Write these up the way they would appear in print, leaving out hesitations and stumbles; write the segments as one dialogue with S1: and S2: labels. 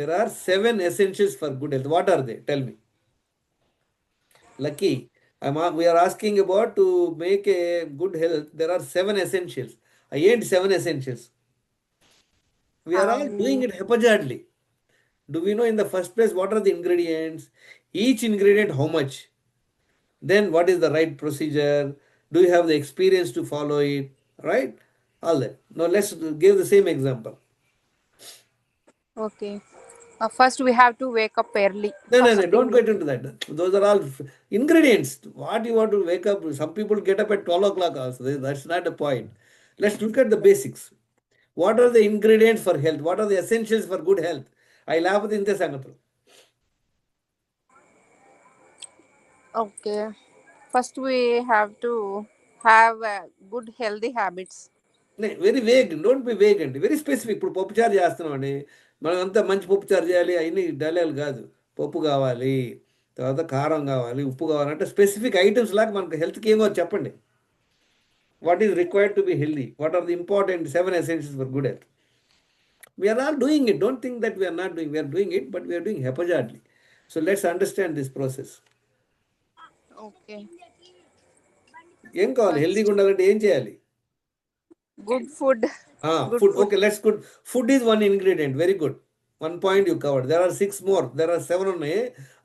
S1: There are 7 essentials for good health. What are they? Tell me. Lucky. We are asking about to make a good health. There are 7 essentials. I ain't 7 essentials. We are all doing it haphazardly. Do we know in the first place what are the ingredients? Each ingredient how much? Then what is the right procedure? Do you have the experience to follow it? Right? All that. Now let's give the same example.
S2: Okay. First, we have to wake up early.
S1: No,
S2: First
S1: don't
S2: thing.
S1: get into that. Those are all ingredients. What you want to wake up, some people get up at 12 o'clock also. That's not the point. Let's look at the basics. What are the ingredients for health? What are the essentials for good health? I laugh in this sangatru.
S2: Okay. First, we have to have good healthy habits.
S1: Very vague don't be vague అండి, very specific. ఇప్పుడు పప్పుచారు చేస్తున్నాం అండి, మనం అంతా మంచి పప్పుచారు చేయాలి అవన్నీ డైలాగులు కాదు. పప్పు కావాలి, తర్వాత కారం కావాలి, ఉప్పు కావాలంటే స్పెసిఫిక్ ఐటమ్స్ లాగా మనకు హెల్త్కి ఏమో చెప్పండి. What is required to be healthy? What are the important 7 essentials for good health? We are all doing it. Don't think that we are not doing. We are doing it, but we are doing haphazardly. So let's understand this process.
S2: Okay.
S1: ఏం కావాలి హెల్దీగా ఉండాలంటే ఏం చేయాలి?
S2: Good food. Good
S1: Food.
S2: food.
S1: Okay, let's good. Food is one ingredient. Very good. One point you covered. There are 6 more. There are 7 ఉన్నాయి.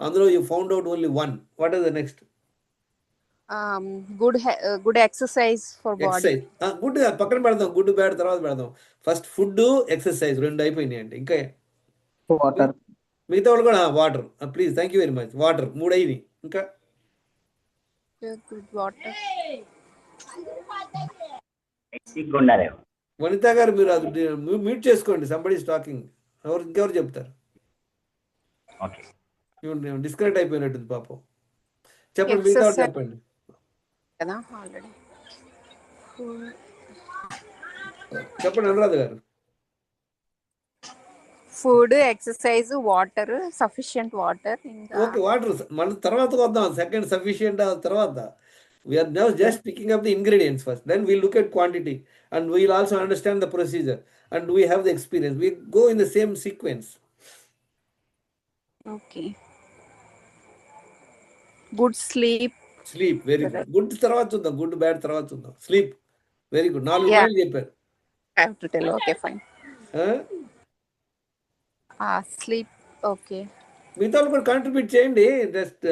S1: అందులో you found out only one. What is the next?
S2: Good exercise for body.
S1: Exercise. Good పక్కన పెడదాం, good bad తర్వాత పెడదాం. First food, exercise రెండు అయిపోయినాయి అంటే ఇంకా
S3: వాటర్.
S1: మిగతా వాళ్ళు కూడా water. Please, thank you very much. Water 3 అయినాయి. ఇంకా
S2: Good water.
S1: వనిత గారు మీరు అది మ్యూట్ చేసుకోండి. Somebody is talking. ఇంకెవరు చెప్తారు? డిస్కనెక్ట్ అయిపోయినట్టుంది పాపం. చెప్పండి, మిగతా చెప్పండి. చెప్పండి అనురాధ గారు.
S2: Food, exercise, water, sufficient water.
S1: Okay, water మళ్ళీ తర్వాత వద్దాం. సెకండ్ సఫిషియంట్ తర్వాత. We are now just picking up the ingredients first. Then we look at quantity and we'll also understand the procedure and we have the experience. We go in the same sequence.
S2: Okay. Good sleep.
S1: Sleep, very good. Good తర్వాత చూద్దాం, good bad తర్వాత చూద్దాం. Sleep very good. 4 పాయింట్లు చెప్పారు.
S2: I have to tell. Okay, fine. Sleep. Okay.
S1: మిగతా కూడా contribute చేయండి. Just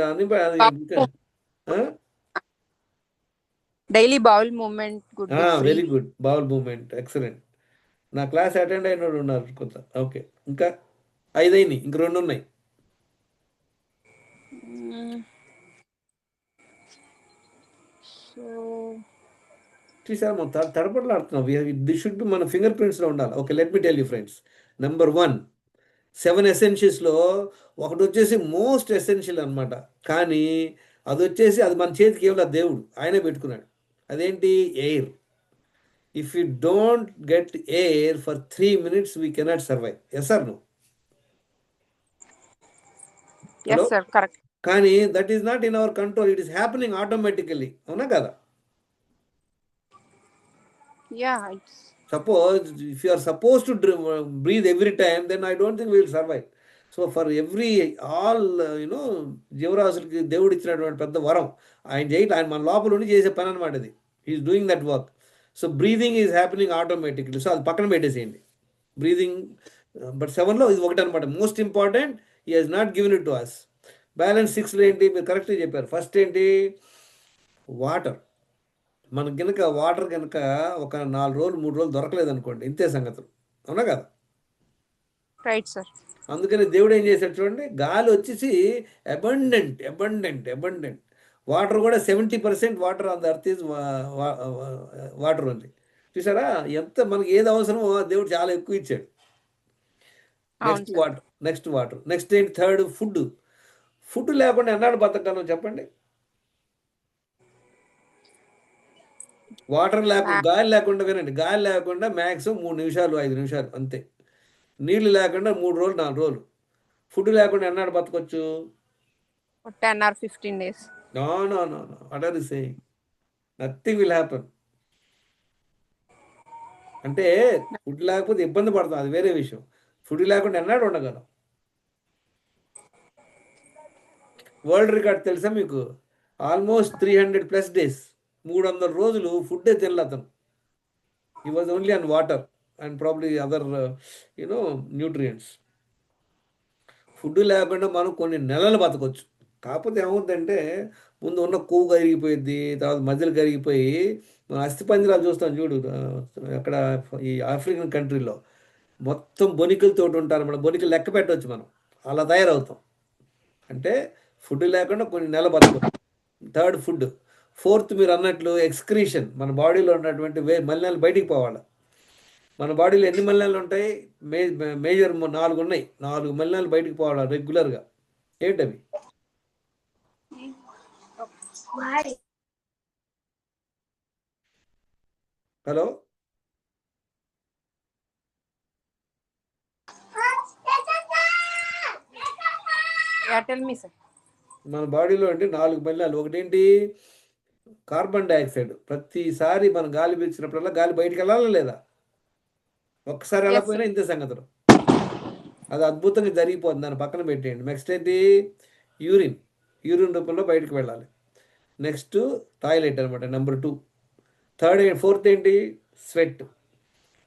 S2: daily bowl movement. Good.
S1: Very good. Bowl movement excellent. నా క్లాస్ అటెండ్ అయిన వాళ్ళు ఉన్నారు కొంత. ఓకే, ఇంకా 5 అయినాయి, ఇంక 2 ఉన్నాయి. చూసారా మనం తడపడలాడుతున్నాం. దిస్ షుడ్ బి మన ఫింగర్ ప్రింట్స్లో ఉండాలి. Okay, let me tell you friends. Number 1, 7 essentialsలో ఒకటి వచ్చేసి మోస్ట్ ఎసెన్షియల్ అనమాట. కానీ అది వచ్చేసి అది మన చేతికి ఏమిలా దేవుడు ఆయనే పెట్టుకున్నాడు. అదేంటి? Air. If you don't get air for 3 minutes we cannot survive. Yes or no?
S2: Yes sir, correct.
S1: కానీ that is not in our control. It is happening automatically. అవునా కదా?
S2: Yeah.
S1: Suppose if you are supposed to breathe every time, then I don't think we will survive. So for all జీవరాశులకి దేవుడు ఇచ్చినటువంటి పెద్ద వరం ఆయన చేయటం. ఆయన మన లోపల ఉండి చేసే పని అనమాట ఇది. He is doing that work. So breathing is happening automatically. So అది పక్కన పెట్టేసేయండి బ్రీదింగ్. బట్ 7లో ఇది ఒకటి అనమాట most important. He has not given it to us. Balance 6లో ఏంటి? మీరు కరెక్ట్గా చెప్పారు. ఫస్ట్ ఏంటి? వాటర్. మనకు కనుక వాటర్ కనుక ఒక 4 రోజులు 3 రోజులు దొరకలేదు అనుకోండి, ఇంతే సంగతులు. అవునా కదా?
S2: Right sir.
S1: అందుకని దేవుడు ఏం చేశాడు చూడండి, గాలి వచ్చేసి అబండెంట్. వాటర్ కూడా 70% water on the earth is water ఉంది. చూసారా ఎంత మనకి ఏది అవసరమో దేవుడు చాలా ఎక్కువ ఇచ్చాడు. Next water. నెక్స్ట్ ఏంటి? థర్డ్ ఫుడ్ లేకుండా ఎన్నాడు బతకగలం చెప్పండి? వాటర్ లేకుండా, గాలి లేకుండా, వినండి, గాలి లేకుండా మ్యాక్సిమం 3 నిమిషాలు 5 నిమిషాలు అంతే. నీళ్లు లేకుండా 3 రోజులు 4 రోజులు. ఫుడ్ లేకుండా ఎన్నాడు బతకొచ్చు?
S2: 10 or 15 days.
S1: No. What are you saying? Nothing will happen. అంటే ఫుడ్ లేకపోతే ఇబ్బంది పడతాం, అది వేరే విషయం. ఫుడ్ లేకుండా ఎన్నాడు ఉండగలం? వరల్డ్ రికార్డ్ తెలుసా మీకు? ఆల్మోస్ట్ 300+ డేస్, 300 రోజులు ఫుడ్డే తినలే అతను. He was only on water and probably other nutrients. Food లేకుండా మనం కొన్ని నెలలు బతకొచ్చు. కాకపోతే ఏమవుతుందంటే ముందు ఉన్న కొవ్వు కరిగిపోయిద్ది, తర్వాత మధ్యలో కరిగిపోయి మనం అస్థిపంజరాలు చూస్తాం చూడు, అక్కడ ఈ ఆఫ్రికన్ కంట్రీలో మొత్తం బొనికలతో ఉంటారు. మన బొనికలు లెక్క పెట్టవచ్చు మనం, అలా తయారవుతాం. అంటే ఫుడ్ లేకుండా కొన్ని నెలలు బతకొచ్చు. Third food. ఫోర్త్ మీరు అన్నట్లు ఎక్స్క్రీషన్, మన బాడీలో ఉన్నటువంటి మలినాలు బయటికి పోవాలి. మన బాడీలో ఎన్ని మలినాలు ఉంటాయి? మేజర్ 4 ఉన్నాయి. 4 మలినాలు బయటికి పోవాలి రెగ్యులర్గా. ఏంటవి? Hello,
S2: Yeah, tell me, sir.
S1: మన బాడీలో అంటే 4 మలినాలు. ఒకటేంటి? Carbon dioxide. ప్రతిసారి మనం గాలి పీల్చినప్పుడల్లా గాలి బయటికి వెళ్ళాలా లేదా? ఒక్కసారి
S2: Yes, sir.
S1: వెళ్ళకపోయినా ఇంతే సంగతులు. అది అద్భుతంగా జరిగిపోతుంది, దాన్ని పక్కన పెట్టేయండి. నెక్స్ట్ ఏంటి? యూరిన్. యూరిన్ రూపంలో బయటకు వెళ్ళాలి. నెక్స్ట్ టాయిలెట్ అనమాట, నెంబర్ 2. ఫోర్త్ ఏంటి? స్వెట్.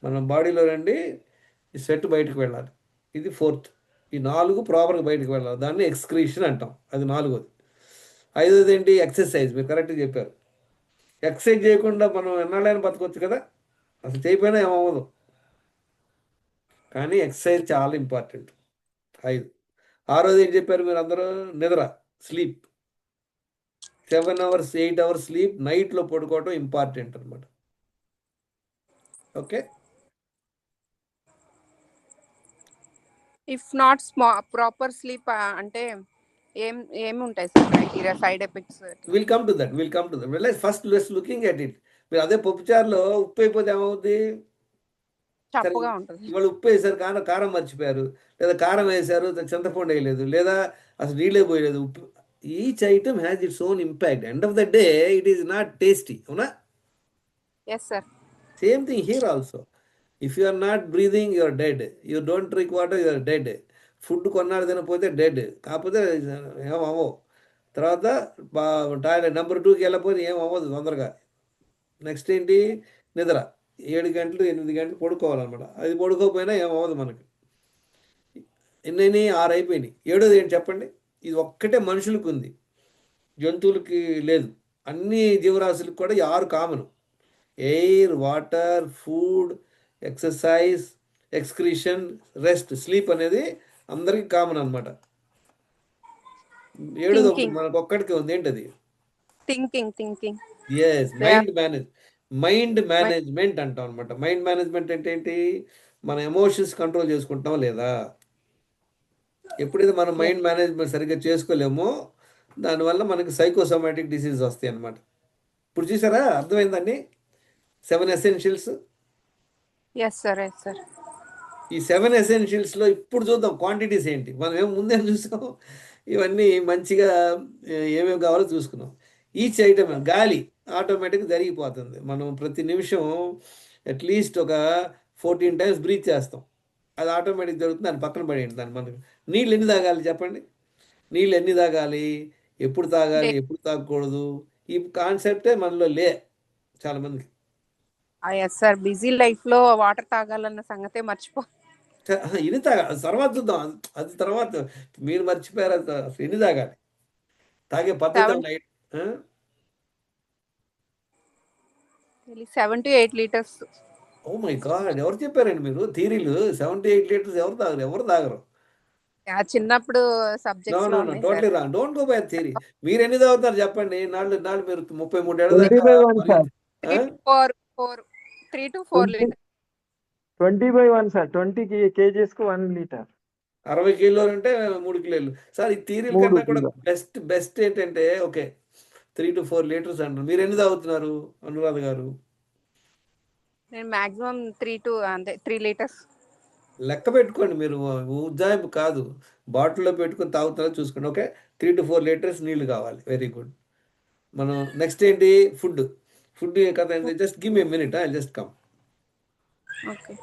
S1: మన బాడీలో నుండి ఈ స్వెట్ బయటకు వెళ్ళాలి. ఇది ఫోర్త్. ఈ 4 ప్రాపర్గా బయటకు వెళ్ళాలి, దాన్ని ఎక్స్క్రీషన్ అంటాం. అది 4వది. 5వది ఏంటి? ఎక్సర్సైజ్. మీరు కరెక్ట్గా చెప్పారు. ఎక్సర్సైజ్ చేయకుండా మనం ఎన్నాళ్ళైనా బతకొచ్చు కదా, అసలు చేయకపోయినా ఏమవ్వదు. కానీ ఎక్సర్సైజ్ చాలా ఇంపార్టెంట్. 5. 6వది ఏం చెప్పారు మీరు అందరూ? నిద్ర, స్లీప్. 7 అవర్స్ 8 అవర్స్ స్లీప్ నైట్లో పడుకోవటం ఇంపార్టెంట్ అనమాట. Okay.
S2: If not proper sleep, అంటే ఏమి ఉంటాయి sir criteria, side effects?
S1: Will come to that. First let's looking at it. మీరు అదే పప్పుచారులో ఉప్పు అయిపోతే ఏమవుద్ది? సరే,
S2: చప్పుగా ఉంటుంది.
S1: ఇవాళ ఉప్పు వేసారు, కారం మర్చిపోయారు, లేదా కారం వేసారు చింతపండు వేయలేదు, లేదా అసలు నీళ్ళే పోయలేదు. ఉప్పు. Each item has its own impact. End of the day it is not tasty, అవునా?
S2: Yes sir.
S1: Same thing here also. If you are not breathing you are dead. You don't drink water you are dead. Food కొన్నాడు తినకపోతే dead. కాకపోతే ఏమవ్వవు. తర్వాత toilet number 2కి వెళ్ళకపోతే ఏం అవ్వదు తొందరగా. నెక్స్ట్ ఏంటి? నిద్ర. 7 గంటలు 8 గంటలు పడుకోవాలన్నమాట. అది పడుకోకపోయినా ఏమవ్వదు మనకి. ఎన్నైనా 6 అయిపోయినాయి. 7వది ఏంటి చెప్పండి? ఇది ఒక్కటే మనుషులకు ఉంది, జంతువులకి లేదు. అన్ని జీవరాశులకు కూడా ఈ 6 common. Air, water, food, exercise, excretion, rest, sleep అనేది అందరికీ కామన్ అనమాట. 7వది ఒకటి
S2: థింకింగ్.
S1: మనకు ఒక్కడికే ఉంది. ఏంటది?
S2: థింకింగ్.
S1: ఎస్, మైండ్ మేనేజ్మెంట్ అంటాం అనమాట. మైండ్ మేనేజ్మెంట్ అంటే ఏంటి? మన ఎమోషన్స్ కంట్రోల్ చేసుకుంటాం లేదా? ఎప్పుడైతే మనం మైండ్ మేనేజ్మెంట్ సరిగ్గా చేసుకోలేమో దానివల్ల మనకి సైకోసోమాటిక్ డిసీజ్ వస్తాయి అనమాట. ఇప్పుడు చూసారా, అర్థమైందండి? 7 ఎసెన్షియల్స్.
S2: Yes sir.
S1: ఈ 7 ఎసెన్షియల్స్లో ఇప్పుడు చూద్దాం క్వాంటిటీస్ ఏంటి. మనం ఏం ముందే చూసాం, ఇవన్నీ మంచిగా ఏమేమి కావాలో చూసుకున్నాం. Each item. గాలి ఆటోమేటిక్గా జరిగిపోతుంది. మనం ప్రతి నిమిషం అట్లీస్ట్ ఒక 14 టైమ్స్ బ్రీత్ చేస్తాం. అది ఆటోమేటిక్ జరుగుతుంది, దాన్ని పక్కన పడేయండి. దాన్ని మనకు నీళ్ళు ఎన్ని తాగాలి చెప్పండి? నీళ్ళు ఎన్ని తాగాలి, ఎప్పుడు తాగాలి, ఎప్పుడు తాగకూడదు, ఈ కాన్సెప్టే మనలో చాలామందికి.
S2: Yes sir. బిజీ లైఫ్ లో వాటర్ తాగాలన్న సంగతే మర్చిపో.
S1: ఎన్ని తర్వాత చూద్దాం, అది తర్వాత. మీరు మర్చిపోయారు, అసలు ఎన్ని తాగాలి, తాగే పద్ధతి night.
S2: 7 to 8 liters.
S1: Oh my god, ఎవరు చెప్పారండి మీరు థీరీలు? 7 to 8 లీటర్స్ ఎవరు తాగరు?
S2: చిన్నప్పుడు సబ్జెక్ట్స్ లో ఉన్నాయి sir.
S1: Totally wrong. Don't go by theory. మీరు ఎన్ని తాగుతారు చెప్పండి? నాళ్ళు మీరు 33 ఏళ్ళ
S3: 20/1
S1: దాకా.
S3: Sir.
S2: 3 to 4 liters.
S3: 20/1 sir. 20 kgs కు 1 లీటర్.
S1: 60 కిలోలు అంటే 3 కిలోలు సార్. ఈ థీరీల
S3: 3
S1: కన్నా కూడా
S3: కిలో.
S1: బెస్ట్ ఏంటంటే, ఓకే 3 to 4 లీటర్స్ అంటారు. మీరు ఎన్ని తాగుతున్నారు అనురాధ గారు?
S2: నేను మాక్సిమం 3 liters.
S1: లెక్క పెట్టుకోండి. మీరు ఉజ్జాయింపు కాదు, బాటిల్లో పెట్టుకొని తాగుతారో చూసుకోండి. ఓకే, 3 to 4 లీటర్స్ నీళ్లు కావాలి. Very good. మనం నెక్స్ట్ ఏంటి? ఫుడ్ కథ ఏంటి? Just give me minute, I just come.
S2: Okay.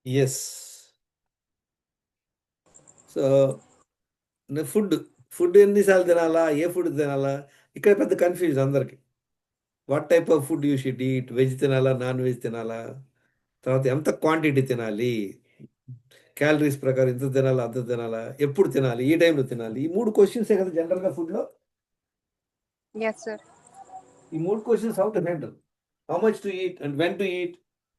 S1: Yes. So food food ఎన్నిసార్లు తినాలా, ఏ ఫుడ్ తినాలా, ఇక్కడ పెద్ద కన్ఫ్యూజ్ అందరికి. What type of food you should eat, veg తినాలా, నాన్ వెజ్ తినాలా, తర్వాత ఎంత క్వాంటిటీ తినాలి, క్యాలరీస్ ప్రకారం ఇంత తినాలా, అంత తినాలా, ఎప్పుడు తినాలి, ఈ టైంలో తినాలి. ఈ 3 క్వశ్చన్సే కదా జనరల్గా ఫుడ్లో.
S2: Yes sir.
S1: ఈ 3 questions how to handle, how much to eat and when to eat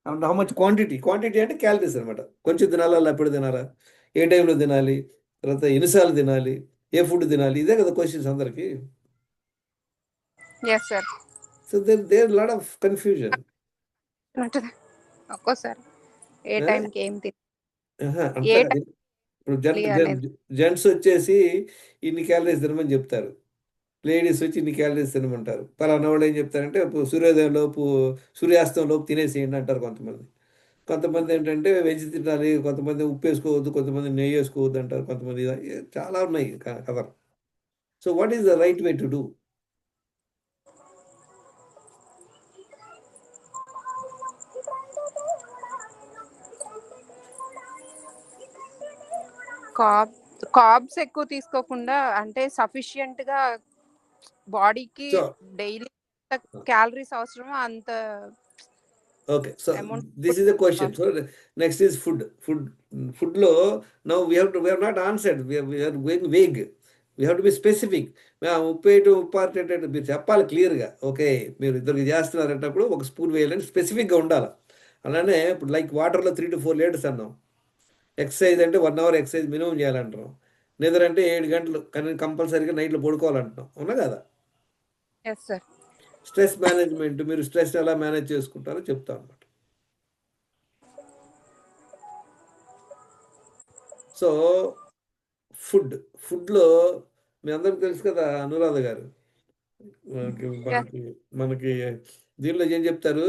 S1: and how much quantity. Quantity అంటే క్యాలరీస్ అనమాట. కొంచెం తినాలా, ఎప్పుడు తినాలా, ఏ టైంలో తినాలి, తర్వాత ఎన్నిసార్లు తినాలి, ఏ ఫుడ్ తినాలి, ఇదే కదా క్వశ్చన్స్ అందరికి.
S2: Yes sir.
S1: So there lot of confusion.
S2: ఉంటుంది ఒక్కోసారి ఏ టైంకి ఏం తినాలి,
S1: అంతా
S2: ఏ
S1: కాదు. ఇప్పుడు
S2: టైం అనేది.
S1: జెంట్స్ వచ్చేసి ఇన్ని క్యాలరీస్ తినమని చెప్తారు, లేడీస్ వచ్చి ఇన్ని క్యాలరీస్ తినమంటారు. పలానా వాళ్ళు ఏం చెప్తారంటే సూర్యోదయం లోపు, సూర్యాస్తం లోపు తినేసేయండి అంటారు కొంతమంది. కొంతమంది ఏంటంటే వెజ్ తినాలి, కొంతమంది ఉప్పు వేసుకోవద్దు, కొంతమంది నెయ్యి వేసుకోవద్దు అంటారు, కొంతమంది చాలా ఉన్నాయి కథలు. So what is the right way to do?
S2: Carbs ఎక్కువ తీసుకోకుండా, అంటే సఫిషియెంట్ గా బాడీకి
S1: సో
S2: డైలీ క్యాలరీస్ అవసరమో అంత
S1: okay, so
S2: amount.
S1: This is the question. So next is ఫుడ్లో now we have not answered, we are going vague. We have to be specific. ఉప్పు వేయటం, ఉప్పు ఆర్టేటట్టు మీరు చెప్పాలి క్లియర్గా. ఓకే, మీరు ఇద్దరికి చేస్తున్నారంటప్పుడు ఒక స్పూన్ వేయాలని స్పెసిఫిక్గా ఉండాలి. అలానే ఇప్పుడు లైక్ వాటర్లో 3 to 4 లీటర్స్ అన్నాం. ఎక్సర్సైజ్ అంటే 1 hour ఎక్సర్సైజ్ మినిమం చేయాలంటున్నాం. నిద్ర అంటే 7 గంటలు కానీ కంపల్సరీగా నైట్లో పడుకోవాలంటున్నాం, అవునా కదా?
S2: Yes sir.
S1: స్ట్రెస్ మేనేజ్మెంట్, మీరు స్ట్రెస్ ఎలా మేనేజ్ చేసుకుంటారో చెప్తా అనమాట. సో ఫుడ్లో మీ అందరికి తెలుసు కదా అనురాధ గారు, మనకి మనకి మనకి దీనిలో ఏం చెప్తారు,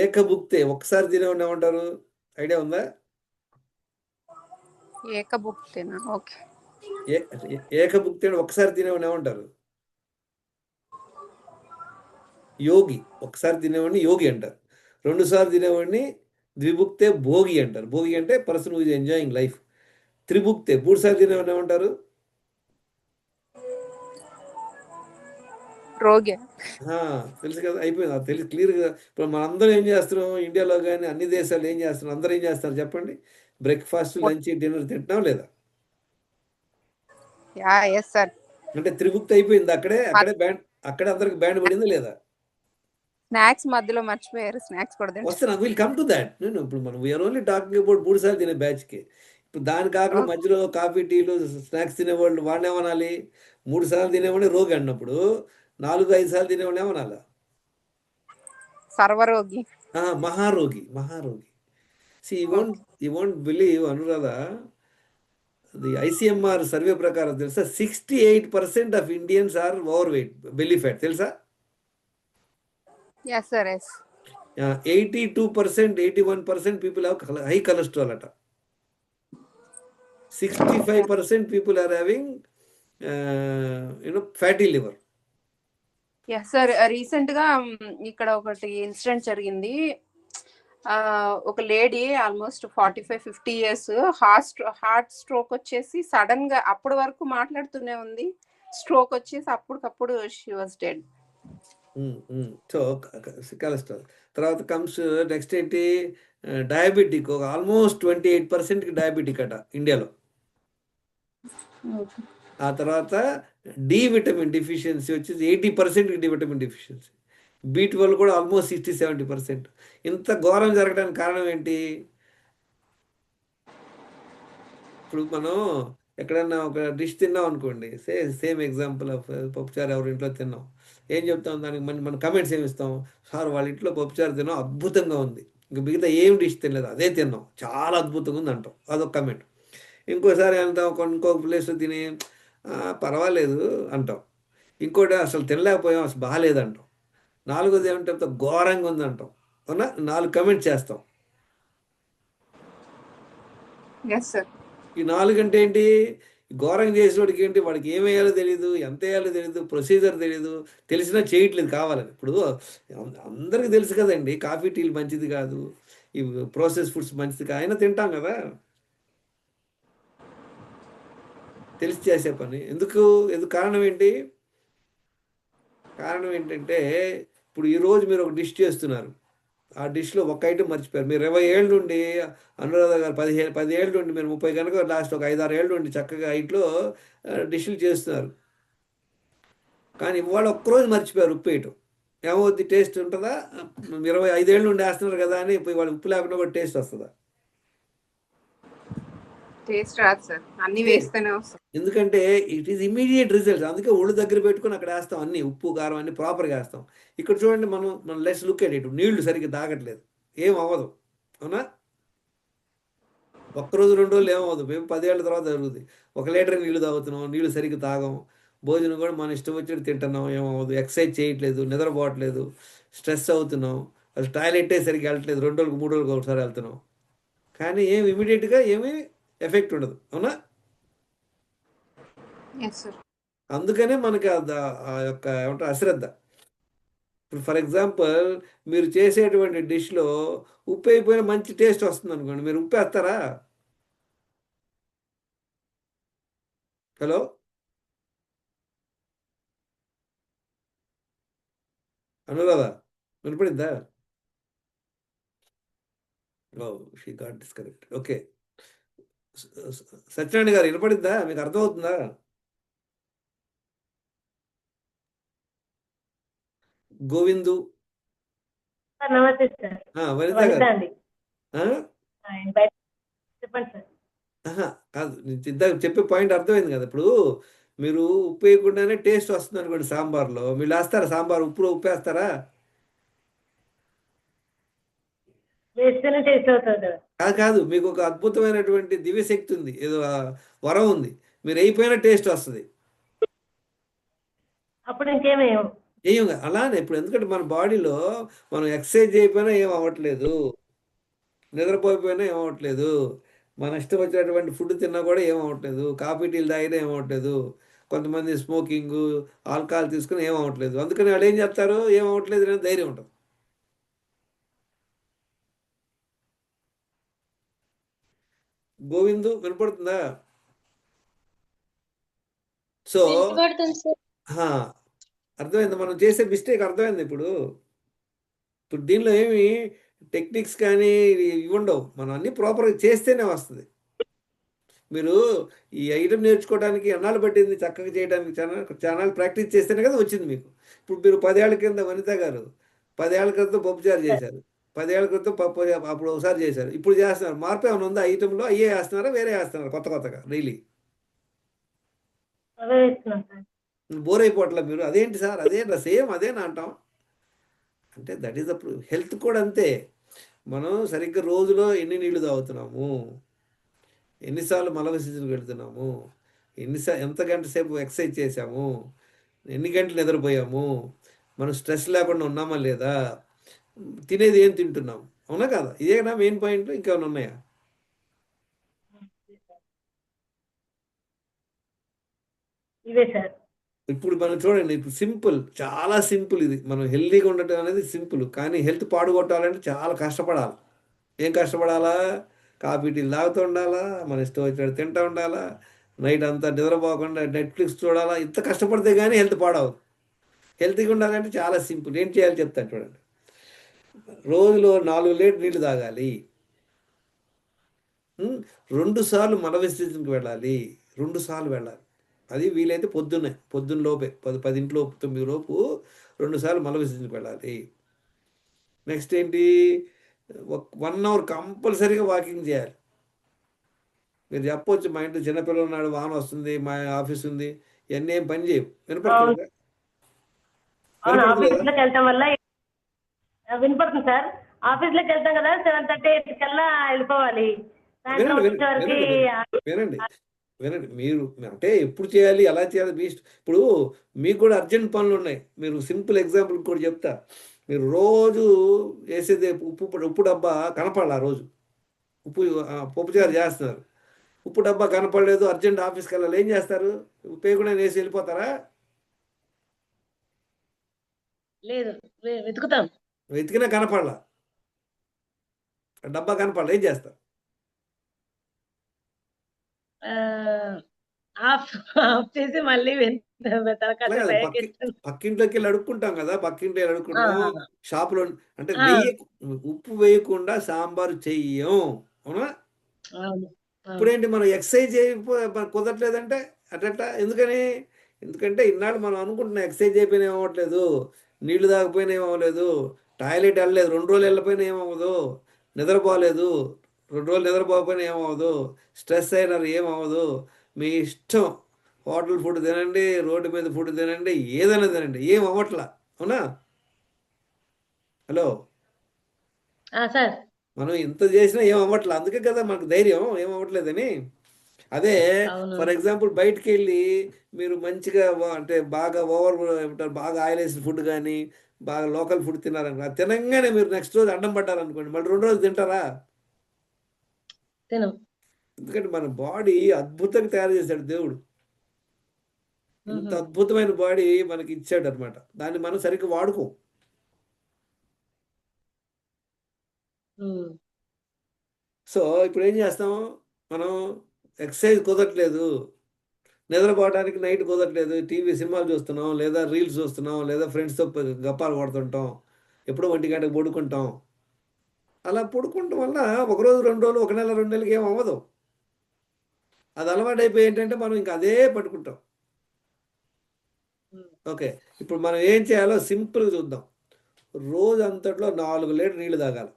S1: ఏకభుక్తే ఒకసారి తినేవాడిని ఏమంటారు, ఐడియా ఉందా?
S2: ఏకభుక్తేనా? ఓకే.
S1: ఏకభుక్తి అంటే ఒకసారి తినేవాడిని ఏమంటారు? యోగి. ఒకసారి తినేవాడిని యోగి అంటారు. 2 సార్లు తినేవాడిని ద్విభుక్తే భోగి అంటారు. భోగి అంటే person who is enjoying life. త్రిభుక్తే 3 సార్లు తినేవాడిని ఏమంటారు?
S2: రోగి.
S1: తెలుసు కదా, అయిపోయింది. అది తెలుసు క్లియర్గా. ఇప్పుడు మనందరం ఏం చేస్తున్నాం ఇండియాలో కానీ అన్ని దేశాలు ఏం చేస్తున్నాం, అందరూ ఏం చేస్తారు చెప్పండి? బ్రేక్ఫాస్ట్, లంచ్, డిన్నర్ తింటున్నాం లేదా?
S2: Yes sir.
S1: అంటే త్రిభుక్తి అయిపోయింది. అక్కడే బ్యాండ్, అక్కడే అందరికి బ్యాండ్ పడిందా లేదా?
S2: స్నాక్స్ మధ్యలో మర్చిపోయారు, స్నాక్స్ కూడా తింటారు.
S1: వస్తే నాకు విల్ కమ్ టు దాట్. నేను ఇప్పుడు మనం వీఆర్ ఓన్లీ టాకింగ్ అబౌట్ 3 సార్లు తినే బ్యాచ్కి. ఇప్పుడు దాని కాకుండా మధ్యలో కాఫీ, టీలు, స్నాక్స్ తినేవాళ్ళు వాడిని ఏమనాలి? 3 సార్లు తినేవాడిని రోగి అన్నప్పుడు 4, 5 సార్లు తినేవాడిని ఏమనాలా?
S2: సర్వరోగి.
S1: మహారోగి. You won't believe Anuradha, the ICMR survey ప్రకారం తెలుసా 68% of Indians are over weight, belly fat, తెలుసా?
S2: Yes sir. Yes.
S1: 82%, 81% people have high cholesterol అట. 65% people are having fatty liver.
S2: Yes sir. Recent గా ఇక్కడ ఒకటి ఇన్సిడెంట్ జరిగింది. ఒక lady almost 45-50 years, heart stroke వచ్చేసి సడన్ గా, అప్పటి వరకు మాట్లాడుతూనే ఉంది, స్ట్రోక్ వచ్చేసి అప్పటికప్పుడు she was dead.
S1: So cholesterol తర్వాత కమ్స్ నెక్స్ట్ ఏంటి, డయాబెటిక్. ఒక ఆల్మోస్ట్ 28%కి డయాబెటిక్ అట ఇండియాలో. ఆ తర్వాత డి విటమిన్ డిఫిషియన్సీ వచ్చేసి 80%కి డి విటమిన్ డిఫిషియన్సీ. B12 కూడా ఆల్మోస్ట్ 60-70%. ఇంత ఘోరం జరగడానికి కారణం ఏంటి? ఇప్పుడు మనం ఎక్కడన్నా ఒక డిష్ తిన్నాం అనుకోండి, సేమ్ ఎగ్జాంపుల్ ఆఫ్ పప్పుచారు ఎవరి ఇంట్లో తిన్నాం, ఏం చెప్తాం దానికి? మన కమెంట్స్ ఏమి ఇస్తాం? సార్ వాళ్ళ ఇంట్లో పప్పుచారు తిన్నాం, అద్భుతంగా ఉంది, ఇంకా మిగతా ఏం డిష్ తినలేదు, అదే తిన్నాం, చాలా అద్భుతంగా ఉంది అంటాం, అదొక కమెంట్. ఇంకోసారి అంటాం, ఇంకొక ప్లేస్లో తిని పర్వాలేదు అంటాం. ఇంకోటి అసలు తినలేకపోయాం, అసలు బాగాలేదు అంటాం. 4వది ఏమంటే ఘోరంగా ఉంది అంటాం, అవునా? 4 కమెంట్స్ చేస్తాం.
S2: Yes sir.
S1: ఈ 4 అంటే ఏంటి? ఘోరం చేసేవాడికి ఏంటి, వాడికి ఏం వేయాలో తెలియదు, ఎంత వేయాలో తెలియదు, ప్రొసీజర్ తెలియదు, తెలిసినా చేయట్లేదు కావాలని. ఇప్పుడు అందరికీ తెలుసు కదండి కాఫీ టీలు మంచిది కాదు, ఈ ప్రాసెస్ ఫుడ్స్ మంచిది అయినా తింటాం కదా, తెలిసి చేసే పని. ఎందుకు కారణం ఏంటి? కారణం ఏంటంటే ఇప్పుడు ఈరోజు మీరు ఒక డిష్ చేస్తున్నారు, ఆ డిష్లో ఒక ఐటమ్ మర్చిపోయారు. మీరు 20 ఏళ్ళ నుండి, అనురాధ గారు 10 ఏళ్ళ నుండి, మీరు 30 కనుక లాస్ట్ ఒక 5-6 ఏళ్ళ నుండి చక్కగా ఇంట్లో డిష్లు చేస్తున్నారు. కానీ ఇవాళ ఒక్కరోజు మర్చిపోయారు ఉప్పు వేయటం. ఏమవుద్ది? టేస్ట్ ఉంటుందా? 25 ఏళ్ళు నుండి వేస్తున్నారు కదా అని ఇప్పుడు ఇవాళ ఉప్పు లేకుండా కూడా టేస్ట్ వస్తుందా?
S2: టేస్ట్ రాదు సార్, అన్ని
S1: ఓకే.
S2: వేస్తేనే వస్తుంది.
S1: ఎందుకంటే ఇట్ ఈస్ ఇమీడియట్ రిజల్ట్స్. అందుకే ఒళ్ళు దగ్గర పెట్టుకుని అక్కడ వేస్తాం, అన్ని ఉప్పు కారం అన్ని ప్రాపర్గా వేస్తాం. ఇక్కడ చూడండి, మనం లెస్ లుక్ ఎట్ ఇట్, నీళ్లు సరిగ్గా తాగట్లేదు, ఏం అవ్వదు. అవునా? ఒక్కరోజు 2 రోజులు ఏమవ్వదు, మేము 10 ఏళ్ళ తర్వాత జరుగుతుంది. 1 లీటర్ నీళ్లు తాగుతున్నాం, నీళ్లు సరిగ్గా తాగం, భోజనం కూడా మన ఇష్టం వచ్చినట్టు తింటున్నాం, ఏమవ్వదు. ఎక్సర్సైజ్ చేయట్లేదు, నిద్రపోవట్లేదు, స్ట్రెస్ అవుతున్నాం, అసలు టాయిలెట్టే సరిగ్గా వెళ్ళట్లేదు, 2 రోజులకు 3 రోజులకు ఒకసారి వెళ్తున్నాం. కానీ ఏమి ఇమీడియట్గా ఏమీ ఎఫెక్ట్ ఉండదు. అవునా?
S2: Yes sir.
S1: అందుకనే మనకి ఆ యొక్క ఏమంటారు అశ్రద్ధ. ఇప్పుడు ఫర్ ఎగ్జాంపుల్, మీరు చేసేటువంటి డిష్లో ఉప్పు అయిపోయినా మంచి టేస్ట్ వస్తుంది అనుకోండి, మీరు ఉప్పు వేస్తారా? హలో అనురాధ, వినపడిందా? Oh, she got disconnect. Okay. Satyanarayana garu, వినపడిందా? మీకు అర్థమవుతుందా? గోవిందు,
S4: సార్ నమస్తే సార్.
S1: వనిత
S4: వనిత
S1: గారు.
S4: అండి.
S1: ఆ?
S4: ఆయన బయట చెప్పండి సార్.
S1: ఆహా, కాదు, నేను ఇందాక చెప్పే పాయింట్ అర్థమైంది కదా. ఇప్పుడు మీరు ఉప్పు వేయకుండానే టేస్ట్ వస్తుంది అనుకోండి సాంబార్లో, మీరు వేస్తారా? సాంబార్ ఉప్పు వేస్తారా?
S4: వేస్తేనే టేస్ట్ అవుతుంది కదా.
S1: కాదు, మీకు ఒక అద్భుతమైనటువంటి దివ్యశక్తి ఉంది, ఏదో వరం ఉంది, మీరు అయిపోయినా టేస్ట్ వస్తుంది.
S4: అప్పుడు ఇంకేమేయం.
S1: ఏం అలానే ఇప్పుడు, ఎందుకంటే మన బాడీలో మనం ఎక్సర్సైజ్ చేయకపోయినా ఏం అవ్వట్లేదు, నిద్రపోయిపోయినా ఏం అవ్వట్లేదు, మన ఇష్టం వచ్చినటువంటి ఫుడ్ తిన్నా కూడా ఏం అవ్వట్లేదు, కాఫీ టీలు తాగినా ఏం అవ్వట్లేదు, కొంతమంది స్మోకింగ్, ఆల్కహాల్ తీసుకుని ఏం అవ్వట్లేదు. అందుకని వాళ్ళు ఏం చెప్తారు? ఏం అవ్వట్లేదు అని ధైర్యం ఉంటుంది. గోవిందు, వినపడుతుందా? సో
S5: వినపడుతుంది సార్.
S1: అర్థమైంది, మనం చేసే మిస్టేక్ అర్థమైంది. ఇప్పుడు దీనిలో ఏమి టెక్నిక్స్ కానీ ఇవి ఉండవు, మనం అన్నీ ప్రాపర్గా చేస్తేనే వస్తుంది. మీరు ఈ ఐటమ్ నేర్చుకోవడానికి ఎన్నాళ్ళు పట్టింది? చక్కగా చేయడానికి ఛానల్ ప్రాక్టీస్ చేస్తేనే కదా వచ్చింది మీకు. ఇప్పుడు మీరు 10 ఏళ్ల కింద వనిత గారు 10 ఏళ్ల క్రితం పప్పుచారు చేశారు, 10 ఏళ్ల క్రితం పప్పు అప్పుడు ఒకసారి చేశారు, ఇప్పుడు చేస్తున్నారు. మార్పు ఏమైనా ఉందా ఐటెంలో? అయ్యే వేస్తున్నారా, వేరే వేస్తున్నారా కొత్తగా డైలీ?
S4: అవే వేస్తున్నాం సార్.
S1: బోర్ అయిపోవట్లే మీరు? అదేంటి సార్, అదేంటి సేమ్ అదేనా అంటాం? అంటే దట్ ఈస్ ద హెల్త్ కూడా అంతే. మనం సరిగ్గా రోజులో ఎన్ని నీళ్లు తాగుతున్నాము, ఎన్నిసార్లు మల విసర్జనకు వెళ్తున్నాము, ఎంత గంట సేపు ఎక్సర్సైజ్ చేసాము, ఎన్ని గంటలు నిద్రపోయాము, మనం స్ట్రెస్ లేకుండా ఉన్నామా లేదా, తినేది ఏం తింటున్నాం, అవునా కదా? ఇదేనా మెయిన్ పాయింట్? ఇంకేమైనా ఉన్నాయా?
S4: ఇవే సార్.
S1: ఇప్పుడు మనం చూడండి, ఇప్పుడు సింపుల్, చాలా సింపుల్ ఇది. మనం హెల్తీగా ఉండటం అనేది సింపుల్, కానీ హెల్త్ పాడుగొట్టాలంటే చాలా కష్టపడాలి. ఏం కష్టపడాలా? కాఫీ టీలు తాగుతూ ఉండాలా, మన ఇష్టం వచ్చినట్టు తింటూ ఉండాలా, నైట్ అంతా నిద్రపోకుండా నెట్ఫ్లిక్స్ చూడాలా. ఇంత కష్టపడితే కానీ హెల్త్ పాడవదు. హెల్తీగా ఉండాలంటే చాలా సింపుల్. ఏం చేయాలి చెప్తాను చూడండి. రోజులో 4 లీటర్ నీళ్లు తాగాలి, 2 సార్లు మల విసర్జనకు వెళ్ళాలి, 2 సార్లు వెళ్ళాలి. అది వీలైతే పొద్దున్న లోపే 10 లోపు 9 లోపు 2 సార్లు మల విసర్జనకు వెళ్ళాలి. నెక్స్ట్ ఏంటి? 1 అవర్ కంపల్సరీగా వాకింగ్ చేయాలి. మీరు చెప్పొచ్చు, మా ఇంట్లో చిన్నపిల్లలు ఉన్నాడు, వాహనం వస్తుంది, మా ఆఫీస్ ఉంది, ఇవన్నీ ఏం పని చేయవు. వినపడలేదా?
S4: అవును,
S1: వినపడలేదా?
S4: ఆఫీస్లోకి వెళ్ళటం వల్ల వినపడుతుంది సార్. ఆఫీస్లోకి వెళ్తాం కదా, 7:30 కల్లా వెళ్ళిపోవాలి. సాయంత్రం
S1: వినండి
S4: వచ్చేవరకు
S1: వినండి వినండి మీరు అంటే ఎప్పుడు చేయాలి, ఎలా చేయాలి మీ ఇష్టం. ఇప్పుడు మీకు కూడా అర్జెంట్ పనులు ఉన్నాయి. మీరు సింపుల్ ఎగ్జాంపుల్ కూడా చెప్తా. మీరు రోజు వేసేది ఉప్పు డబ్బా కనపడాలి. ఆ రోజు పప్పుచారు చేస్తున్నారు, ఉప్పు డబ్బా కనపడలేదు, అర్జెంట్ ఆఫీస్కి వెళ్ళాలి, ఏం చేస్తారు? ఉప్పు వేయకుండా వేసి వెళ్ళిపోతారా?
S4: లేదు, వెతుకుతాం.
S1: వెతికినా కనపడాల. డబ్బా కనపడదు, ఏం చేస్తారు?
S4: ఆ, ఆఫ్ ఆఫ్ చేసి మళ్ళీ
S1: అట్లా
S4: కాసేపు
S1: కాదు,
S4: పైకి ఎత్తాను.
S1: పక్కింట్లోకి వెళ్ళి అడుక్కుంటాం కదా, పక్కింట్లో వెళ్ళి
S4: ఆ,
S1: అడుక్కుంటాం. షాపులో అంటే
S4: ఆ,
S1: ఉప్పు వేయకుండా సాంబారు చెయ్యం, అవునా?
S4: అవును అవును.
S1: ఇప్పుడేంటి మనం ఎక్సర్సైజ్ కుదరట్లేదంటే అట్లా ఎందుకని? ఎందుకంటే ఇన్నాళ్ళు మనం అనుకుంటున్నాం ఎక్సర్సైజ్ చేయకపోయినా ఏమవ్వట్లేదు, నీళ్లు తాగకపోయినా ఏమవ్వలేదు, టాయిలెట్ వెళ్ళలేదు 2 రోజులు వెళ్ళకపోయినా ఏమవ్వదు, నిద్రపోలేదు 2 రోజులు నిద్రపోకపోయినా ఏమవ్వదు, స్ట్రెస్ అయినారు ఏమవ్వదు, మీ ఇష్టం, హోటల్ ఫుడ్ తినండి, రోడ్డు మీద ఫుడ్ తినండి, ఏదైనా తినండి, ఏం అవ్వట్లా, అవునా? Hello,
S4: sir.
S1: మనం ఇంత చేసినా ఏం అవ్వట్లా, అందుకే కదా మనకు ధైర్యం ఏం అవ్వట్లేదని. అదే
S4: అవును.
S1: ఫర్ ఎగ్జాంపుల్ బయటికి వెళ్ళి మీరు మంచిగా అంటే బాగా ఏమంటారు, బాగా ఆయిల్ వేసిన ఫుడ్ కానీ బాగా లోకల్ ఫుడ్ తిన్నారనుకో, అది తినంగానే మీరు నెక్స్ట్ రోజు అడ్డం పడ్డారనుకోండి, మళ్ళీ 2 రోజులు తింటారా?
S4: తినం.
S1: ఎందుకంటే మన బాడీ అద్భుతంగా తయారు చేశాడు దేవుడు. ఇంత
S4: మ్హూ.
S1: అద్భుతమైన బాడీ మనకి ఇచ్చాడు అనమాట, దాన్ని మనం సరిగ్గా వాడుకోం.
S4: మ్.
S1: సో ఇప్పుడు ఏం చేస్తాం మనం? ఎక్సర్సైజ్ కుదరట్లేదు, నిద్రపోవడానికి నైట్ కుదరట్లేదు, టీవీ సినిమాలు చూస్తున్నాం, లేదా రీల్స్ చూస్తున్నాం, లేదా ఫ్రెండ్స్తో గప్పాలు కొడుతుంటాం, ఎప్పుడో 1 గంటకు పడుకుంటాం. అలా పడుకుంటాం వల్ల ఒకరోజు 2 రోజులు, 1 నెల 2 నెలలకి ఏం అవ్వదు. అది అలవాటు అయిపోయి ఏంటంటే మనం ఇంకా అదే పట్టుకుంటాం.
S4: మ్.
S1: ఓకే, ఇప్పుడు మనం ఏం చేయాలో సింపుల్గా చూద్దాం. రోజు అంతట్లో 4 లీటర్ నీళ్లు తాగాలి,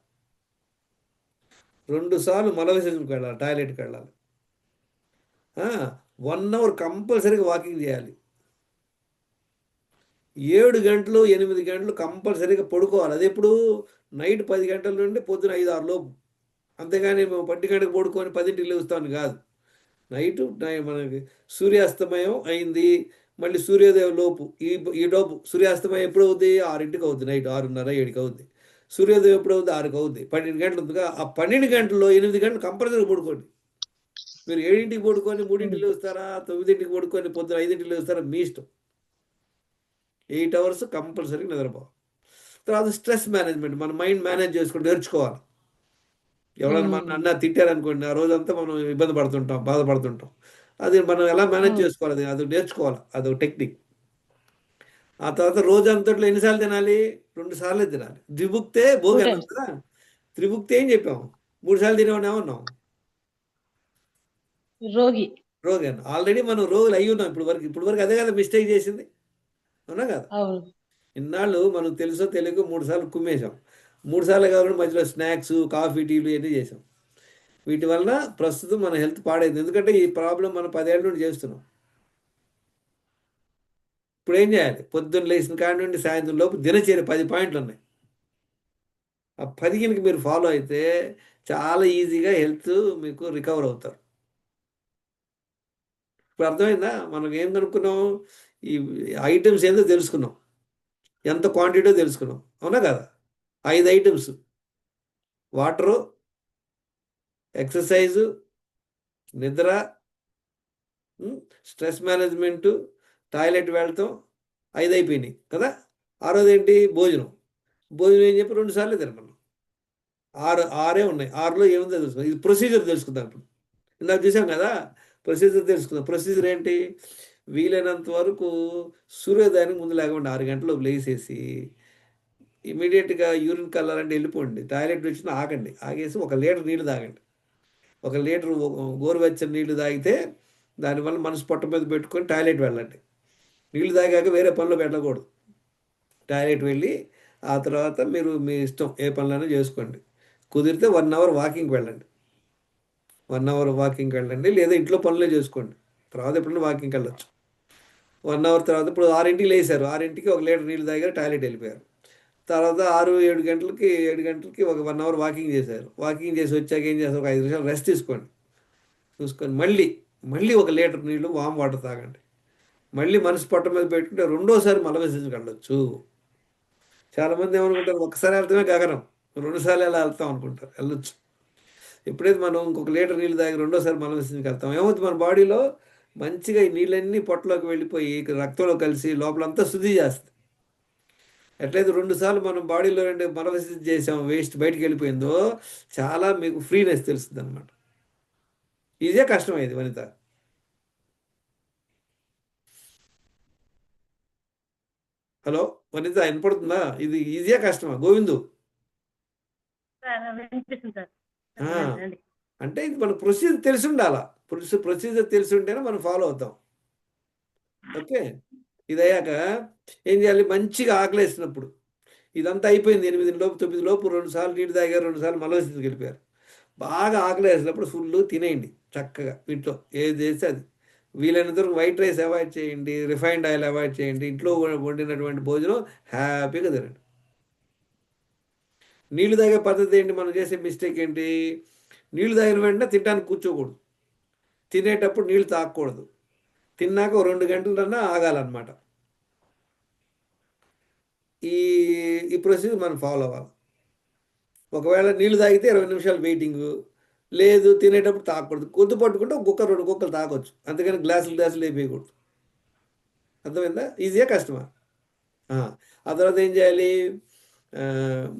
S1: 2 సార్లు మల విసర్జనకు వెళ్ళాలి, టాయిలెట్కి వెళ్ళాలి, 1 అవర్ కంపల్సరీగా వాకింగ్ చేయాలి, 7 గంటలు 8 గంటలు కంపల్సరీగా పడుకోవాలి. అది ఎప్పుడు? నైట్ 10 గంటల నుండి పొద్దున 5 6 లోపు. అంతేగాని మేము 10 గంటకు పడుకొని 10ంటికి లేస్తామని కాదు. నైటు మనకి సూర్యాస్తమయం అయింది, మళ్ళీ సూర్యోదయం లోపు ఈ లోపు సూర్యాస్తమయం ఎప్పుడు అవుద్ది? 6ంటికి అవుద్ది, నైట్ 6:30 7కి అవుద్ది. సూర్యోదయం ఎప్పుడు అవుద్ది? 6కి అవుద్ది. 12 గంటలు ఉందిగా, ఆ 12 గంటల్లో 8 గంటలు కంపల్సరీ పడుకోండి. మీరు 7ంటికి పడుకొని 3ంటికి లేస్తారా, 9ంటికి పడుకొని పొద్దున 5ంటికి లేస్తారా, మీ ఇష్టం. 8 అవర్స్ కంపల్సరీ నిద్రపోవాలి. తర్వాత స్ట్రెస్ మేనేజ్మెంట్, మన మైండ్ మేనేజ్ చేసుకుని నేర్చుకోవాలి. ఎవరైనా మన అన్న తిట్టారనుకోండి, ఆ రోజంతా మనం ఇబ్బంది పడుతుంటాం, బాధపడుతుంటాం. అది మనం ఎలా మేనేజ్ చేసుకోవాలి, అది నేర్చుకోవాలి, అదొక టెక్నిక్. ఆ తర్వాత రోజు అంతట్లో ఎన్నిసార్లు తినాలి? 2 సార్లే తినాలి. ద్విభుక్తే
S4: 2
S1: భోగి అన్నాం
S4: టైమ్స్.
S1: కదా, త్రిభుక్తి ఏం చెప్పాము? 3 సార్లు తినేవాడిని ఏమన్నాం?
S4: రోగి.
S1: రోగి అన్నాం. ఆల్రెడీ మనం రోగులు అయ్యి ఉన్నాం ఇప్పుడు వరకు అదే కదా మిస్టేక్ చేసింది, అవునా కదా?
S4: అవును.
S1: ఇన్నాళ్ళు మనం తెలుసో తెలియకో 3 సార్లు కుమ్మేశాం. 3 సార్లు కాకుండా మధ్యలో స్నాక్స్, కాఫీ, టీలు ఇవన్నీ చేసాం. వీటి వలన ప్రస్తుతం మన హెల్త్ పాడైంది. ఎందుకంటే ఈ ప్రాబ్లం మనం 10 ఏళ్ళ నుండి చేస్తున్నాం. ఇప్పుడు ఏం చేయాలి? పొద్దున్న లేచిన కాడి నుండి సాయంత్రం లోపు దినచర్య 10 పాయింట్లు ఉన్నాయి. ఆ 10 కనుక మీరు ఫాలో అయితే చాలా ఈజీగా హెల్త్ మీకు రికవర్ అవుతారు. ఇప్పుడు అర్థమైందా? మనం ఏం కనుక్కున్నాం? ఈ ఐటమ్స్ ఏందో తెలుసుకున్నాం, ఎంత క్వాంటిటీలో తెలుసుకున్నాం, అవునా కదా? 5 ఐటమ్స్: వాటరు, ఎక్సర్సైజు, నిద్ర, స్ట్రెస్ మేనేజ్మెంటు, టాయిలెట్ వెళ్తాం, 5 అయిపోయినాయి కదా. ఆరోది ఏంటి? భోజనం. భోజనం ఏం చెప్పి 2 సార్లు తినమన్నాం. 6 ఉన్నాయి. 6లో ఏముందో తెలుసుకుందాం. ఇది ప్రొసీజర్ తెలుసుకుందాం. ఇప్పుడు ఇందాక చూసాం కదా, ప్రొసీజర్ తెలుసుకుందాం. ప్రొసీజర్ ఏంటి? వీలైనంత వరకు సూర్యోదయానికి ముందు లేకుండా 6 గంటలు లేసేసి ఇమీడియట్గా యూరిన్ కల్లాలంటే వెళ్ళిపోండి, టాయిలెట్ వచ్చిన ఆగండి, ఆగేసి 1 లీటర్ నీళ్ళు తాగండి. 1 లీటర్ గోరువెచ్చని నీళ్లు తాగితే దానివల్ల మనసు పొట్ట మీద పెట్టుకొని టాయిలెట్ వెళ్ళండి. నీళ్లు తాగాక వేరే పనిలో పెట్టకూడదు. టాయిలెట్ వెళ్ళి ఆ తర్వాత మీరు మీ ఇష్టం ఏ పనులైనా చేసుకోండి. కుదిరితే 1 అవర్ వాకింగ్కి వెళ్ళండి. 1 అవర్ వాకింగ్కి వెళ్ళండి, లేదా ఇంట్లో పనులే చేసుకోండి. తర్వాత ఎప్పుడైనా వాకింగ్కి వెళ్ళొచ్చు. 1 అవర్ తర్వాత ఇప్పుడు 6ంటికి లేసారు, 6ంటికి 1 లీటర్ నీళ్ళు తాగారు, టాయిలెట్ వెళ్ళిపోయారు. తర్వాత 7 గంటలకి ఒక 1 అవర్ వాకింగ్ చేశారు. వాకింగ్ చేసి వచ్చాక ఏం చేస్తారు? ఒక 5 నిమిషాలు రెస్ట్ తీసుకోండి. చూసుకొని మళ్ళీ మళ్ళీ 1 లీటర్ నీళ్ళు వామ్ వాటర్ తాగండి. మళ్ళీ మనసు పొట్ట మీద పెట్టుకుంటే రెండోసారి మల విసర్జనకి వెళ్ళొచ్చు. చాలామంది ఏమనుకుంటారు, ఒక్కసారి వెళ్తామే గగనం, 2 సార్లు ఎలా వెళ్తాం అనుకుంటారు. వెళ్ళొచ్చు. ఎప్పుడైతే మనం ఇంకొక లీటర్ నీళ్ళు తాగి రెండోసారి మల విసర్జనకి వెళ్తాం, ఏమవుతుంది? మన బాడీలో మంచిగా ఈ నీళ్ళన్నీ పొట్టలోకి వెళ్ళిపోయి రక్తంలో కలిసి లోపలంతా శుద్ధి చేస్తుంది. ఎట్లయితే 2 సార్లు మనం బాడీలో నుండి మలవిసర్జన చేసాం, వేస్ట్ బయటికి వెళ్ళిపోయిందో చాలా మీకు ఫ్రీనెస్ తెలుస్తుంది అనమాట. ఈజీగా కష్టం ఇది వనిత. హలో వనిత, వినపడుతుందా? ఇది ఈజీగా కష్టమా గోవిందు?
S4: సార్ వినిపిస్తుంది సార్.
S1: ఆ,
S4: చెప్పండి.
S1: అంటే ఇది మనకు ప్రొసీజర్ తెలిసి ఉండాలా. ప్రొసీజర్ తెలిసి ఉంటేనే మనం ఫాలో అవుతాం. ఓకే, ఇది అయ్యాక ఏం చేయాలి? మంచిగా ఆకలేసినప్పుడు, ఇదంతా అయిపోయింది 8 లోపు 9 లోపు 2 సార్లు నీళ్ళు తాగారు, 2 సార్లు మలబద్ధకానికి వెళ్ళిపోయారు. బాగా ఆకలి వేసినప్పుడు ఫుల్ తినేయండి చక్కగా. ఇంట్లో ఏది చేస్తే అది. వీలైనంత వరకు వైట్ రైస్ అవాయిడ్ చేయండి, రిఫైన్డ్ ఆయిల్ అవాయిడ్ చేయండి. ఇంట్లో వండినటువంటి భోజనం హ్యాపీగా తినండి. నీళ్లు తాగే పద్ధతి ఏంటి? మనం చేసే మిస్టేక్ ఏంటి? నీళ్లు తాగిన వెంటనే తినడానికి కూర్చోకూడదు, తినేటప్పుడు నీళ్లు తాగకూడదు, తిన్నాక ఓ 2 గంటలన్నా ఆగాలన్నమాట. ఈ ఈ ప్రొసీజర్ మనం ఫాలో అవ్వాలి. ఒకవేళ నీళ్లు తాగితే 20 నిమిషాలు వెయిటింగ్, లేదు తినేటప్పుడు తాగకూడదు. కొద్ది పట్టుకుంటే ఒక గుక్క 2 గుక్కలు తాగొచ్చు, అంతేగాని గ్లాసులు వేయకూడదు. అర్థమైందా? ఈజీగా కష్టమా? ఆ ఆ తర్వాత ఏం చేయాలి? ఆ,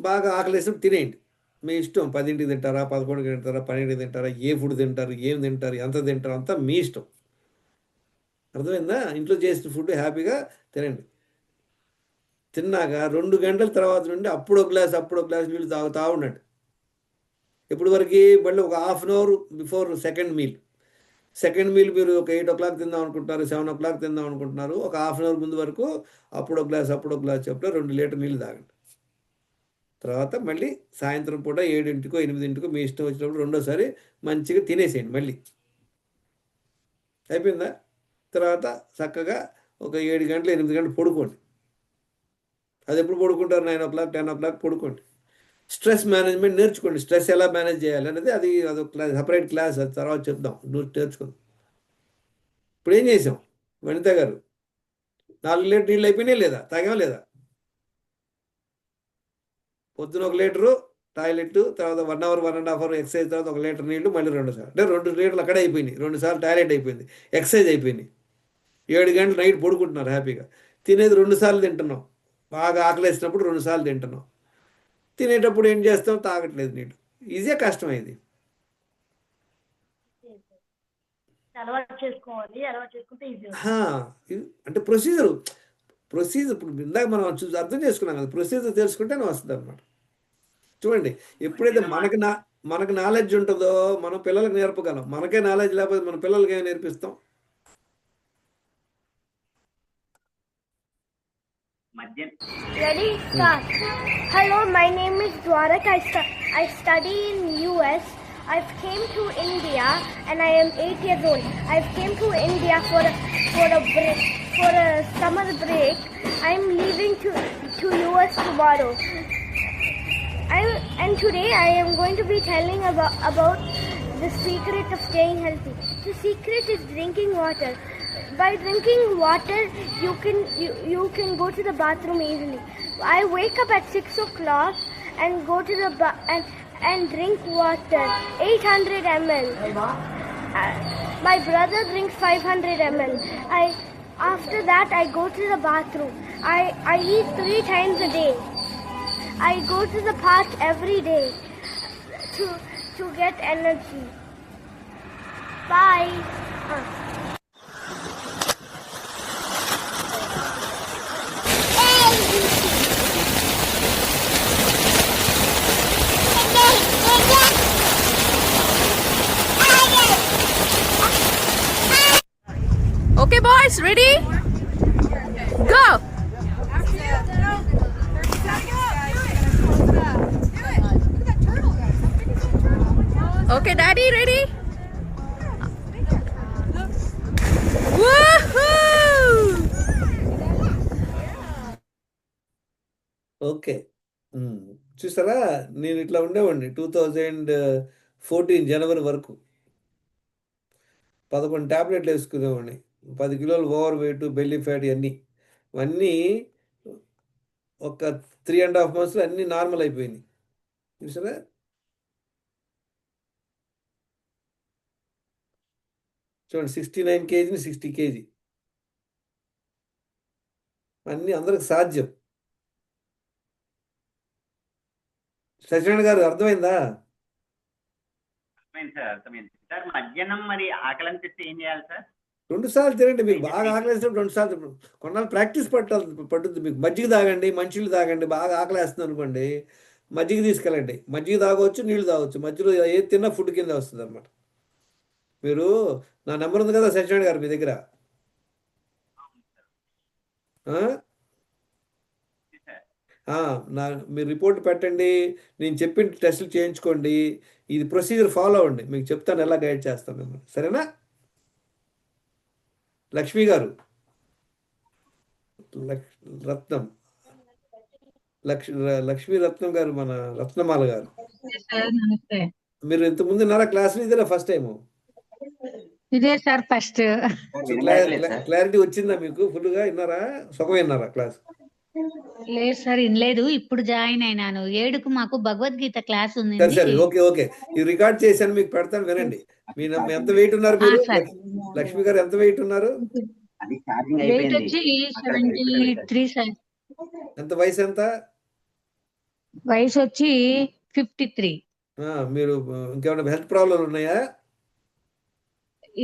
S1: బాగా ఆకలేసినప్పుడు తినేయండి. మీ ఇష్టం, 10ంటికి తింటారా, 11కి తింటారా, 12కి తింటారా, ఏ ఫుడ్ తింటారు, ఏం తింటారు, ఎంత తింటారు, అంతా మీ ఇష్టం. అర్థమైందా? ఇంట్లో చేసిన ఫుడ్ హ్యాపీగా తినండి. తిన్నాక 2 గంటల తర్వాత నుండి అప్పుడో గ్లాస్ నీళ్ళు తాగుతూ ఉండండి. ఎప్పటి వరకు? మళ్ళీ ఒక half an hour before second meal. Second meal మీరు ఒక 8 o'clock తిందాం అనుకుంటున్నారు, 7 o'clock తిందాం అనుకుంటున్నారు, ఒక హాఫ్ అన్ అవర్ ముందు వరకు అప్పుడో గ్లాస్ చెప్పులో 2 లీటర్ నీళ్ళు తాగండి. తర్వాత మళ్ళీ సాయంత్రం పూట 7కో 8కో మీ ఇష్టం వచ్చినప్పుడు రెండోసారి మంచిగా తినేసేయండి మళ్ళీ. అయిపోయిందా? తర్వాత చక్కగా ఒక 7 గంటలు 8 గంటలు పడుకోండి. అది ఎప్పుడు పడుకుంటారు? 9 o'clock 10 o'clock పడుకోండి. స్ట్రెస్ మేనేజ్మెంట్ నేర్చుకోండి. స్ట్రెస్ ఎలా మేనేజ్ చేయాలి అనేది అదొక క్లాస్, సపరేట్ క్లాస్, అది తర్వాత చెప్దాం. నువ్వు నేర్చుకుందాం. ఇప్పుడు ఏం చేసాం వనిత గారు? 4 లీటర్ నీళ్ళు అయిపోయినాయి లేదా? తాగామా లేదా? పొద్దున 1 లీటరు టాయిలెట్, తర్వాత 1 అవర్ 1.5 అవర్ ఎక్సర్సైజ్, తర్వాత 1 లీటర్ నీళ్లు, మళ్ళీ 2 సార్లు. అంటే 2 లీటర్లు అక్కడే అయిపోయినాయి. 2 సార్లు టాయిలెట్ అయిపోయింది, ఎక్సర్సైజ్ అయిపోయింది. 7 గంటలు నైట్ పడుకుంటున్నారు హ్యాపీగా. తినేది 2 సార్లు తింటున్నాం. బాగా ఆకలేసినప్పుడు 2 సార్లు తింటున్నాం. తినేటప్పుడు ఏం చేస్తాం? తాగట్లేదు నీళ్ళు. ఈజీగా కష్టమైంది.
S4: అలవాటు చేసుకోవాలి, అలవాటు చేసుకుంటే ఈజీ అవుతుంది.
S1: హా, అంటే ప్రొసీజర్ ఇప్పుడు ఇందాక మనం అర్థం చేసుకున్నాం కదా, ప్రొసీజర్ తెలుసుకుంటేనే వస్తుంది అనమాట. చూడండి, ఎప్పుడైతే మనకు నాలెడ్జ్ ఉంటుందో మనం పిల్లలకు నేర్పగలం. మనకే నాలెడ్జ్ లేకపోతే మన పిల్లలకి ఏమి నేర్పిస్తాం?
S5: Ready? Start. Hello, my name is Dwarak. I study in US. I've came to India and I am 8 years old. I've came to India for a summer break. I'm leaving to US tomorrow. And today I am going to be telling about the secret of staying healthy. The secret is drinking water. By drinking water, you can go to the bathroom easily. I wake up at 6 o'clock and go to the and drink water, 800 ml. My brother drinks 500 ml. After that I go to the bathroom. I eat 3 times a day. I go to the park every day to get energy. Bye.
S2: Okay, boys, ready? Go! Okay, Daddy, ready? Woohoo!
S1: Okay. చూసారా, నేను ఇట్లా ఉండేవాడిని 2014 జనవరి వరకు. 11 ట్యాబ్లెట్లు వేసుకునేవాడిని. 10 కిలోలు over weight, belly fat, ఇవన్నీ ఒక 3.5 monthsలో అన్నీ నార్మల్ అయిపోయినాయి. చూసారా? చూడండి, 69 kg 60 kg, అన్నీ అందరికి సాధ్యం. సత్యనారాయణ గారు అర్థమైందా?
S6: అర్థమైంది సార్, అర్థమైంది సార్. మధ్యాహ్నం మరి ఆకలి అనిపిస్తే ఏం చేయాలి సార్?
S1: 2 సార్లు తినండి. మీకు బాగా ఆకలేసినప్పుడు 2 సార్లు కొన్నాళ్ళు ప్రాక్టీస్ పట్టుద్ది మీకు. మజ్జిగ తాగండి, మంచినీళ్ళు తాగండి. బాగా ఆకలేస్తుంది అనుకోండి, మజ్జిగ తీసుకెళ్ళండి. మజ్జిగ తాగవచ్చు, నీళ్ళు తాగవచ్చు. మధ్యలో ఏది తిన్నా ఫుడ్ కింద వస్తుంది అనమాట. మీరు నా నెంబర్ ఉంది కదా సత్యనారాయణ గారు మీ దగ్గర? ఆ? మీరు రిపోర్ట్ పెట్టండి, నేను చెప్పిన టెస్టులు చేయించుకోండి. ఇది ప్రొసీజర్ ఫాలో అవ్వండి. మీకు చెప్తాను ఎలా గైడ్ చేస్తాను మిమ్మల్ని, సరేనా? లక్ష్మి గారు, రత్నం, లక్ష్మీ రత్నం గారు, మన రత్నమాల గారు,
S7: నమస్తే.
S1: మీరు ఇంత ముందు ఉన్నారా క్లాసులు? ఇదేనా ఫస్ట్ టైం?
S7: ఇదే సార్ ఫస్ట్.
S1: క్లారిటీ వచ్చిందా మీకు? ఫుల్గా విన్నారా? సుఖం విన్నారా క్లాస్?
S7: లేదు సార్, వినలేదు. ఇప్పుడు జాయిన్ అయినాను. 7కు మాకు భగవద్గీత క్లాస్ ఉంది.
S1: సరే సరే, ఓకే ఓకే. ఇది రికార్డ్ చేశాను, మీకు పెడతాను, వినండి. మీ ఎంత వెయిట్ ఉన్నారు మీరు? లక్ష్మి గారు ఎంత వెయిట్ ఉన్నారు?
S7: వెయిట్ వచ్చి 73 సార్.
S1: ఎంత వయసు ఎంత?
S7: వయసు వచ్చి 53.
S1: మీరు ఇంకేమైనా హెల్త్ ప్రాబ్లమ్ ఉన్నాయా?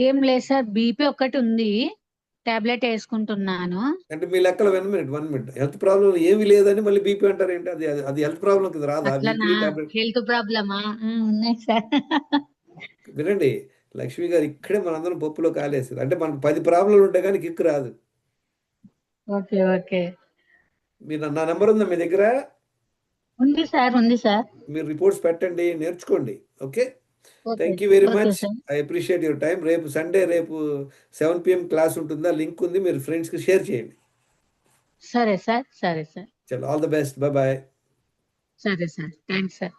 S7: ఏం లేదు సార్, బీపీ ఒక్కటి ఉంది, టాబ్లెట్ వేసుకుంటున్నాను.
S1: అంటే మీ లెక్కలో 1 మినిట్ హెల్త్ ప్రాబ్లం ఏమి లేదని మళ్ళీ బీపీ అంటారు ఏంటి? అది హెల్త్ ప్రాబ్లం కింద రాదా?
S7: హెల్త్ ప్రాబ్లమా? ఉన్నాయి సార్.
S1: వినండి లక్ష్మి గారు, ఇక్కడే మనందరం పప్పులో కాలేసేది. అంటే మనకు 10 ప్రాబ్లంలు ఉంటాయి కానీ కిక్ రాదు.
S7: Okay okay.
S1: మీరు నా నెంబర్ ఉందా మీ దగ్గర?
S7: ఉంది సార్, ఉంది సార్.
S1: మీరు రిపోర్ట్స్ పెట్టండి, నేర్చుకోండి. Okay, thank you very much. I appreciate your time. రేపు సండే, రేపు 7 PM క్లాస్ ఉంటుందా? లింక్ ఉంది, మీరు ఫ్రెండ్స్కి షేర్ చేయండి.
S7: సరే సార్, సరే సార్.
S1: చలో, all the best, bye bye.
S7: సరే సార్, థ్యాంక్స్ సార్.